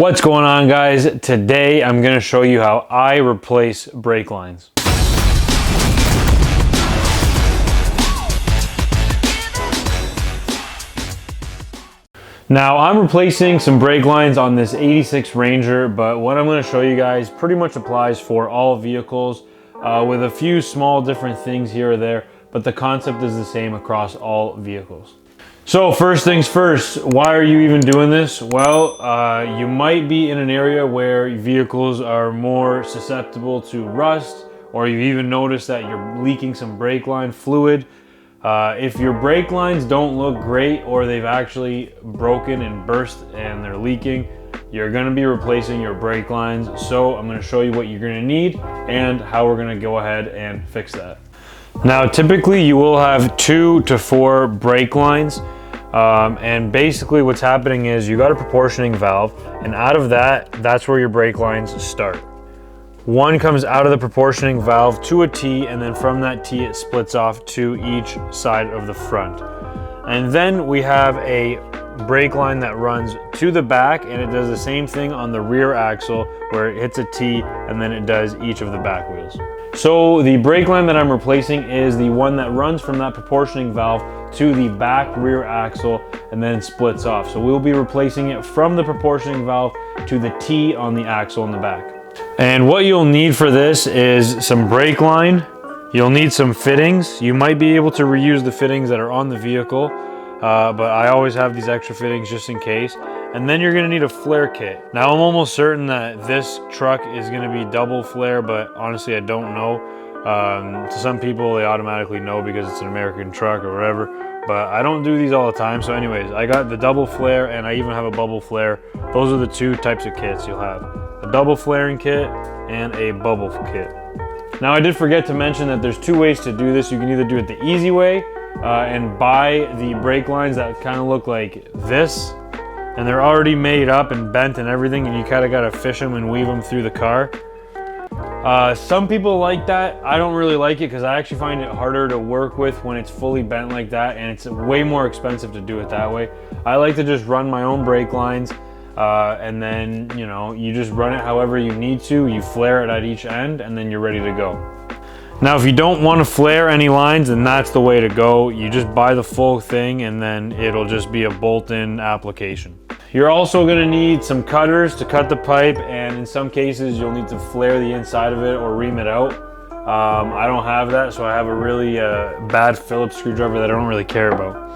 What's going on, guys? Today I'm going to show you how I replace brake lines. Now I'm replacing some brake lines on this 86 Ranger, but what I'm going to show you guys pretty much applies for all vehicles with a few small different things here or there, but the concept is the same across all vehicles. So first things first, why are you even doing this? Well, you might be in an area where vehicles are more susceptible to rust, or you even notice that you're leaking some brake line fluid. If your brake lines don't look great, or they've actually broken and burst and they're leaking, you're going to be replacing your brake lines. So I'm going to show you what you're going to need and how we're going to go ahead and fix that. Now, typically you will have 2 to 4 brake lines, and basically what's happening is you got a proportioning valve, and out of that, that's where your brake lines start. One comes out of the proportioning valve to a T, and then from that T it splits off to each side of the front. And then we have a brake line that runs to the back, and it does the same thing on the rear axle where it hits a T and then it does each of the back wheels. So the brake line that I'm replacing is the one that runs from that proportioning valve to the back rear axle and then splits off. So we'll be replacing it from the proportioning valve to the T on the axle in the back. And what you'll need for this is some brake line. You'll need some fittings. You might be able to reuse the fittings that are on the vehicle, but I always have these extra fittings just in case. And then you're gonna need a flare kit. Now I'm almost certain that this truck is gonna be double flare, but honestly I don't know. To some people they automatically know because it's an American truck or whatever, but I don't do these all the time. So anyways, I got the double flare and I even have a bubble flare. Those are the 2 types of kits you'll have. A double flaring kit and a bubble kit. Now I did forget to mention that there's 2 ways to do this. You can either do it the easy way and buy the brake lines that kind of look like this, and they're already made up and bent and everything, and you kind of got to fish them and weave them through the car. Some people like that. I don't really like it because I actually find it harder to work with when it's fully bent like that, and it's way more expensive to do it that way. I like to just run my own brake lines, and then you just run it however you need to. You flare it at each end and then you're ready to go. Now if you don't want to flare any lines, then that's the way to go. You just buy the full thing and then it'll just be a bolt-in application. You're also going to need some cutters to cut the pipe, and in some cases you'll need to flare the inside of it or ream it out. I don't have that, so I have a really bad Phillips screwdriver that I don't really care about.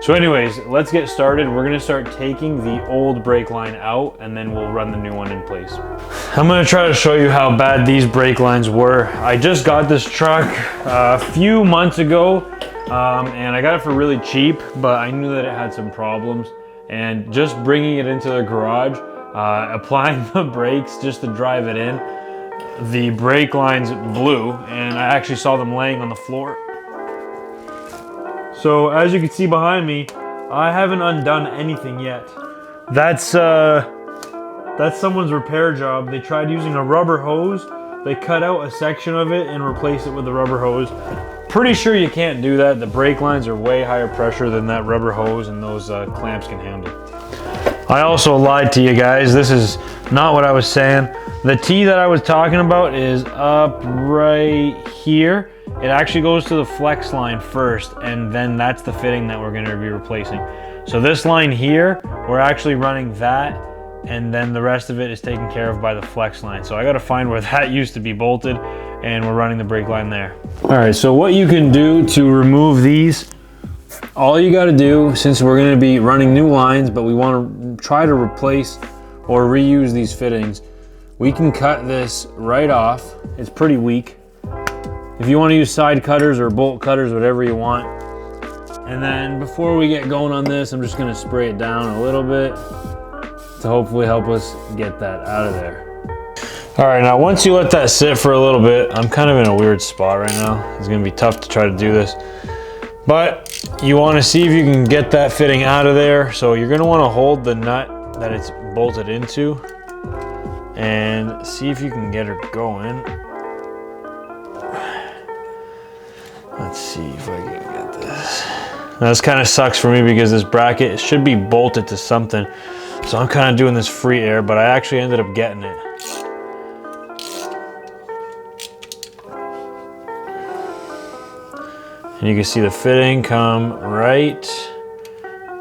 So anyways, let's get started. We're gonna start taking the old brake line out and then we'll run the new one in place. I'm gonna try to show you how bad these brake lines were. I just got this truck a few months ago, and I got it for really cheap, but I knew that it had some problems. And just bringing it into the garage, applying the brakes just to drive it in, the brake lines blew, and I actually saw them laying on the floor. So as you can see behind me, I haven't undone anything yet. That's someone's repair job. They tried using a rubber hose. They cut out a section of it and replaced it with the rubber hose. Pretty sure you can't do that. The brake lines are way higher pressure than that rubber hose and those clamps can handle. I also lied to you guys. This is not what I was saying. The T that I was talking about is up right here. It actually goes to the flex line first, and then that's the fitting that we're going to be replacing. So this line here, we're actually running that, and then the rest of it is taken care of by the flex line. So I got to find where that used to be bolted, and we're running the brake line there. All right, so what you can do to remove these, all you got to do, since we're going to be running new lines, but we want to try to replace or reuse these fittings, we can cut this right off. It's pretty weak. If you want to use side cutters or bolt cutters, whatever you want. And then before we get going on this, I'm just going to spray it down a little bit to hopefully help us get that out of there. All right, now once you let that sit for a little bit, I'm kind of in a weird spot right now. It's going to be tough to try to do this. But you want to see if you can get that fitting out of there. So you're going to want to hold the nut that it's bolted into and see if you can get her going. Let's see if I can get this. Now this kind of sucks for me because this bracket should be bolted to something. So I'm kind of doing this free air, but I actually ended up getting it. And you can see the fitting come right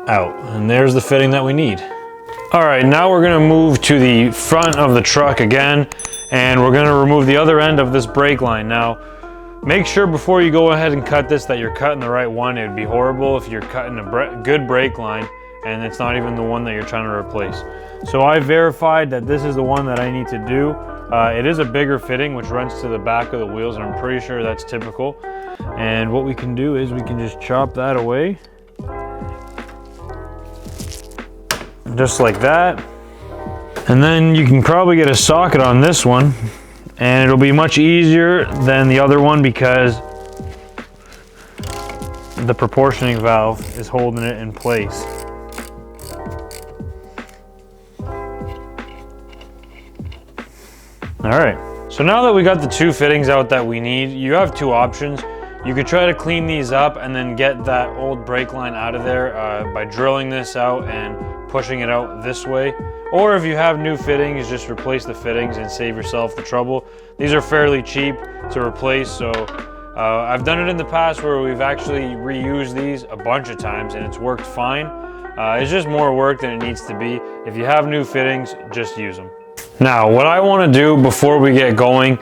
out. And there's the fitting that we need. All right, now we're gonna move to the front of the truck again, and we're gonna remove the other end of this brake line. Now, make sure before you go ahead and cut this that you're cutting the right one. It would be horrible if you're cutting a good brake line and it's not even the one that you're trying to replace. So I verified that this is the one that I need to do. It is a bigger fitting which runs to the back of the wheels, and I'm pretty sure that's typical. And what we can do is we can just chop that away. Just like that. And then you can probably get a socket on this one, and it'll be much easier than the other one because the proportioning valve is holding it in place. All right, so now that we got the two fittings out that we need, you have two options. You could try to clean these up and then get that old brake line out of there by drilling this out and pushing it out this way. Or if you have new fittings, just replace the fittings and save yourself the trouble. These are fairly cheap to replace, so I've done it in the past where we've actually reused these a bunch of times and it's worked fine. It's just more work than it needs to be. If you have new fittings, just use them. Now, what I want to do before we get going,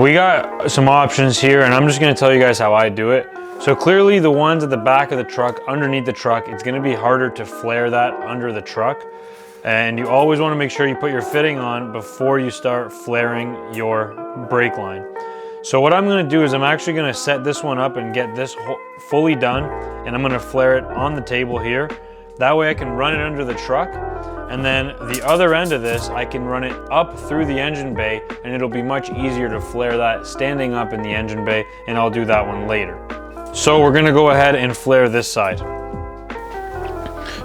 we got some options here, and I'm just going to tell you guys how I do it. So clearly the ones at the back of the truck, underneath the truck, it's going to be harder to flare that under the truck. And you always want to make sure you put your fitting on before you start flaring your brake line. So what I'm going to do is I'm actually going to set this one up and get this fully done, and I'm going to flare it on the table here. That way I can run it under the truck, and then the other end of this, I can run it up through the engine bay, and it'll be much easier to flare that standing up in the engine bay, and I'll do that one later. So we're gonna go ahead and flare this side.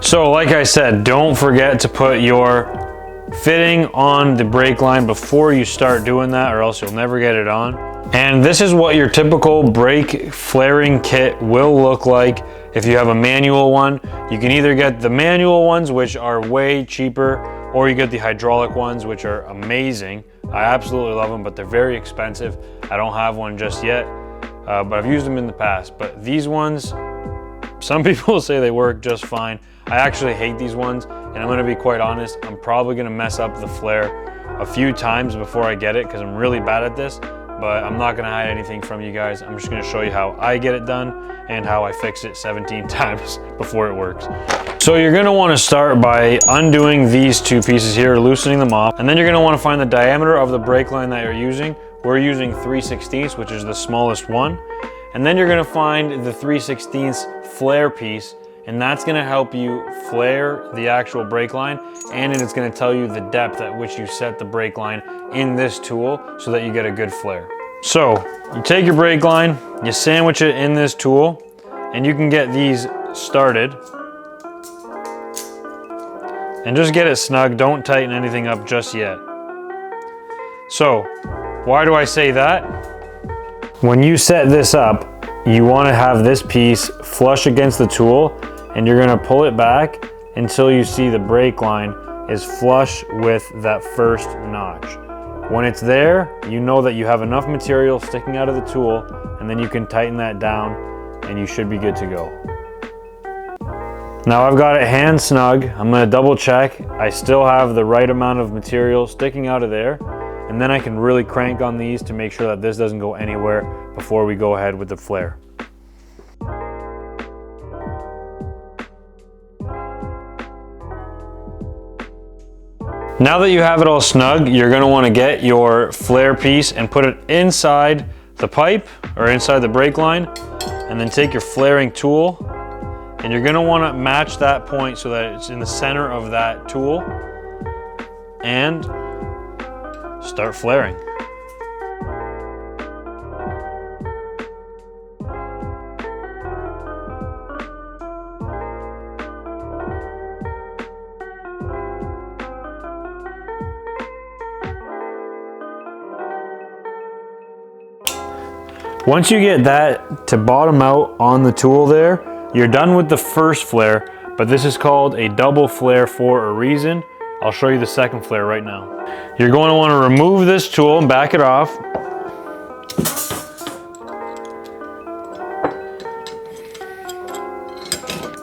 So like I said, don't forget to put your fitting on the brake line before you start doing that, or else you'll never get it on. And this is what your typical brake flaring kit will look like. If you have a manual one, you can either get the manual ones, which are way cheaper, or you get the hydraulic ones, which are amazing. I absolutely love them, but they're very expensive. I don't have one just yet, but I've used them in the past. But these ones, some people say they work just fine. I actually hate these ones, and I'm gonna be quite honest, I'm probably gonna mess up the flare a few times before I get it, because I'm really bad at this. But I'm not gonna hide anything from you guys. I'm just gonna show you how I get it done and how I fix it 17 times before it works. So you're gonna wanna start by undoing these two pieces here, loosening them off, and then you're gonna wanna find the diameter of the brake line that you're using. We're using 3/16, which is the smallest one. And then you're gonna find the 3/16 flare piece, and that's gonna help you flare the actual brake line, and it's gonna tell you the depth at which you set the brake line in this tool so that you get a good flare. So you take your brake line, you sandwich it in this tool, and you can get these started. And just get it snug, don't tighten anything up just yet. So why do I say that? When you set this up, you want to have this piece flush against the tool, and you're going to pull it back until you see the brake line is flush with that first notch. When it's there, you know that you have enough material sticking out of the tool, and then you can tighten that down and you should be good to go. Now I've got it hand snug. I'm going to double check. I still have the right amount of material sticking out of there, and then I can really crank on these to make sure that this doesn't go anywhere before we go ahead with the flare. Now that you have it all snug, you're going to want to get your flare piece and put it inside the pipe or inside the brake line, and then take your flaring tool, and you're going to want to match that point so that it's in the center of that tool, and start flaring. Once you get that to bottom out on the tool there, you're done with the first flare, but this is called a double flare for a reason. I'll show you the second flare right now. You're going to want to remove this tool and back it off.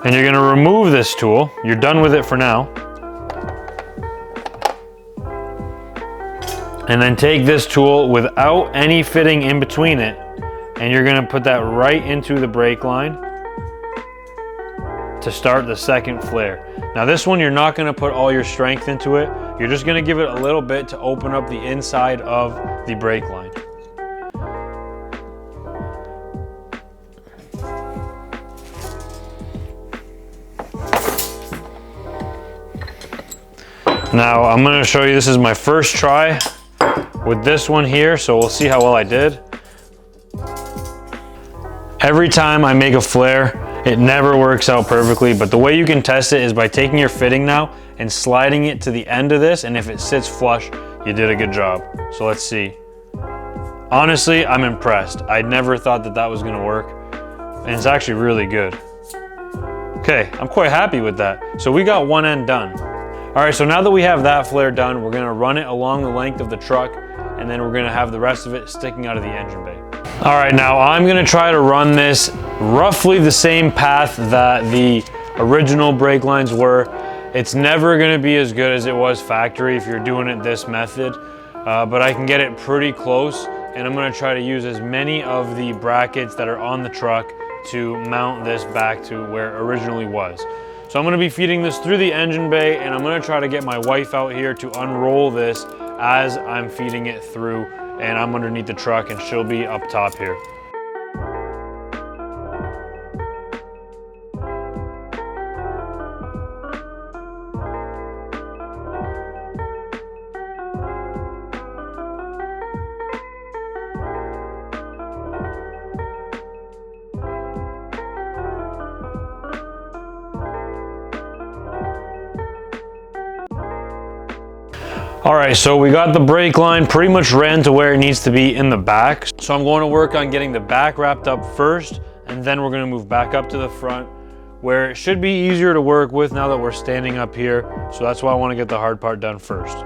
And you're going to remove this tool. You're done with it for now. And then take this tool without any fitting in between it, and you're going to put that right into the brake line to start the second flare. Now this one, you're not going to put all your strength into it. You're just going to give it a little bit to open up the inside of the brake line. Now I'm going to show you, this is my first try with this one here, so we'll see how well I did. Every time I make a flare, it never works out perfectly, but the way you can test it is by taking your fitting now and sliding it to the end of this, and if it sits flush, you did a good job. So let's see. Honestly, I'm impressed. I never thought that that was gonna work, and it's actually really good. Okay, I'm quite happy with that. So we got one end done. All right, so now that we have that flare done, we're gonna run it along the length of the truck, and then we're gonna have the rest of it sticking out of the engine bay. All right, now I'm gonna try to run this roughly the same path that the original brake lines were. It's never gonna be as good as it was factory if you're doing it this method, but I can get it pretty close, and I'm gonna try to use as many of the brackets that are on the truck to mount this back to where it originally was. So I'm gonna be feeding this through the engine bay, and I'm gonna try to get my wife out here to unroll this as I'm feeding it through, and I'm underneath the truck and she'll be up top here. All right, so we got the brake line pretty much ran to where it needs to be in the back. So I'm going to work on getting the back wrapped up first, and then we're gonna move back up to the front where it should be easier to work with now that we're standing up here. So that's why I wanna get the hard part done first.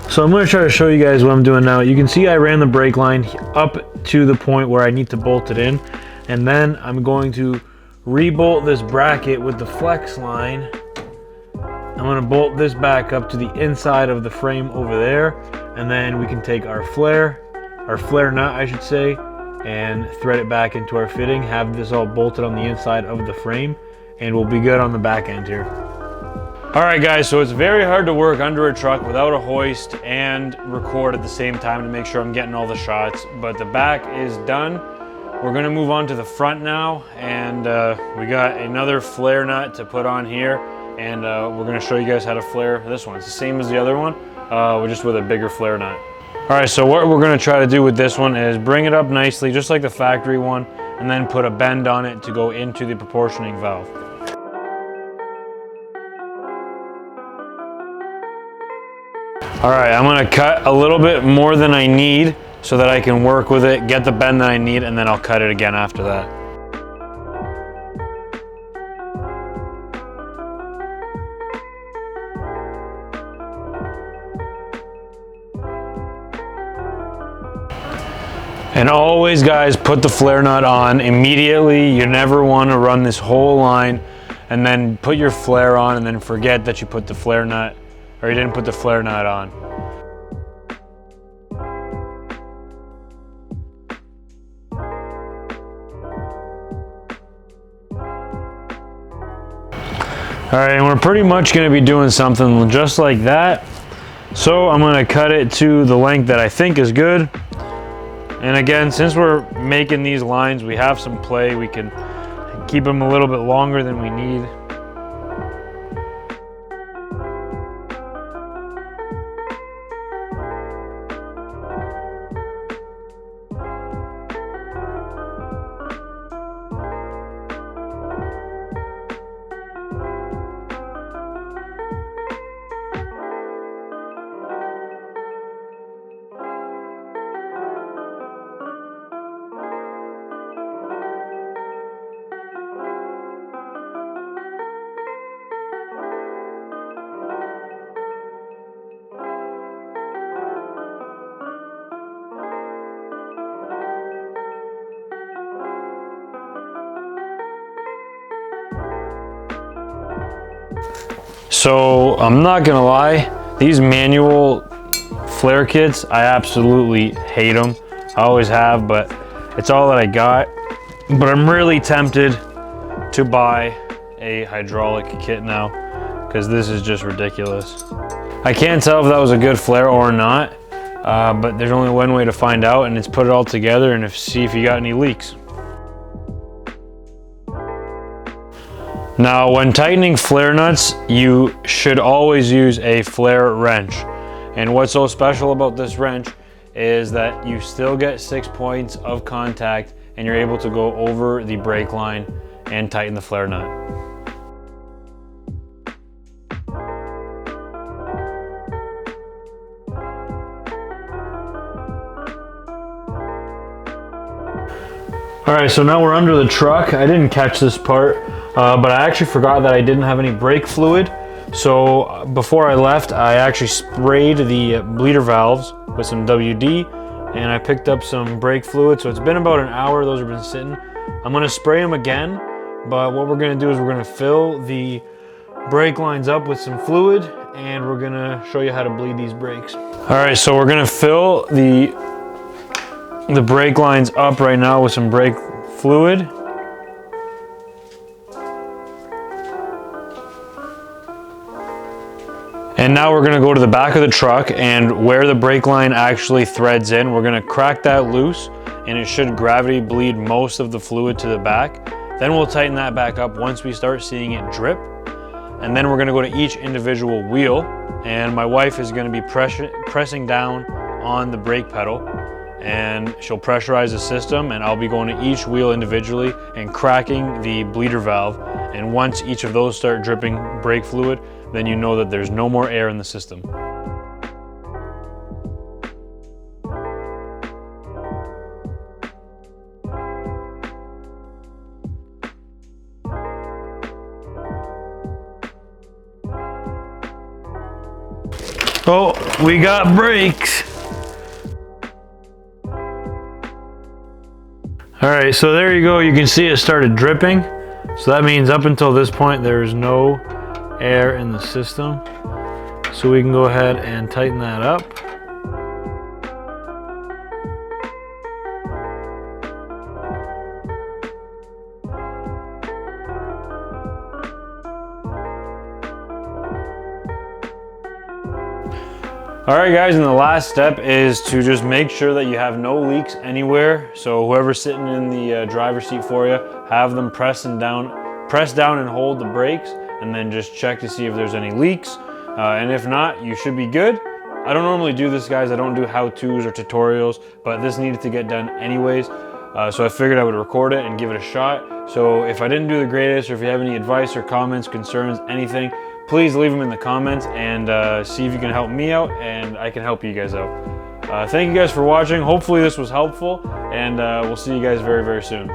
So I'm gonna try to show you guys what I'm doing now. You can see I ran the brake line up to the point where I need to bolt it in, and then I'm going to re-bolt this bracket with the flex line. I'm gonna bolt this back up to the inside of the frame over there, and then we can take our flare nut, I should say, and thread it back into our fitting, have this all bolted on the inside of the frame, and we'll be good on the back end here. All right guys, so it's very hard to work under a truck without a hoist and record at the same time to make sure I'm getting all the shots, but the back is done. We're gonna move on to the front now, and we got another flare nut to put on here. And we're gonna show you guys how to flare this one. It's the same as the other one, just with a bigger flare nut. All right, so what we're gonna try to do with this one is bring it up nicely, just like the factory one, and then put a bend on it to go into the proportioning valve. All right, I'm gonna cut a little bit more than I need so that I can work with it, get the bend that I need, and then I'll cut it again after that. And always, guys, put the flare nut on immediately. You never want to run this whole line and then put your flare on and then forget that you put the flare nut, or you didn't put the flare nut on. All right, and we're pretty much going to be doing something just like that. So I'm going to cut it to the length that I think is good. And again, since we're making these lines, we have some play. We can keep them a little bit longer than we need. So I'm not gonna lie, these manual flare kits, I absolutely hate them. I always have, but it's all that I got. But I'm really tempted to buy a hydraulic kit now, because this is just ridiculous. I can't tell if that was a good flare or not, but there's only one way to find out, and it's put it all together and see if you got any leaks. Now, when tightening flare nuts, you should always use a flare wrench. And what's so special about this wrench is that you still get 6 points of contact and you're able to go over the brake line and tighten the flare nut. All right, so now we're under the truck. I didn't catch this part, but I actually forgot that I didn't have any brake fluid. So before I left, I actually sprayed the bleeder valves with some WD, and I picked up some brake fluid. So it's been about an hour, those have been sitting. I'm gonna spray them again, but what we're gonna do is we're gonna fill the brake lines up with some fluid, and we're gonna show you how to bleed these brakes. All right, so we're gonna fill the brake lines up right now with some brake fluid. And now we're gonna go to the back of the truck, and where the brake line actually threads in, we're gonna crack that loose, and it should gravity bleed most of the fluid to the back. Then we'll tighten that back up once we start seeing it drip. And then we're gonna go to each individual wheel, and my wife is gonna be pressing down on the brake pedal, and she'll pressurize the system, and I'll be going to each wheel individually and cracking the bleeder valve. And once each of those start dripping brake fluid, then you know that there's no more air in the system. Oh, we got brakes. All right, so there you go. You can see it started dripping. So that means up until this point, there is no air in the system. So we can go ahead and tighten that up. All right, guys, and the last step is to just make sure that you have no leaks anywhere. So whoever's sitting in the driver's seat for you, have them press down and hold the brakes, and then just check to see if there's any leaks. And if not, you should be good. I don't normally do this, guys. I don't do how-tos or tutorials, but this needed to get done anyways. So I figured I would record it and give it a shot. So if I didn't do the greatest, or if you have any advice or comments, concerns, anything, please leave them in the comments, and see if you can help me out, and I can help you guys out. Thank you guys for watching. Hopefully this was helpful, and we'll see you guys very, very soon.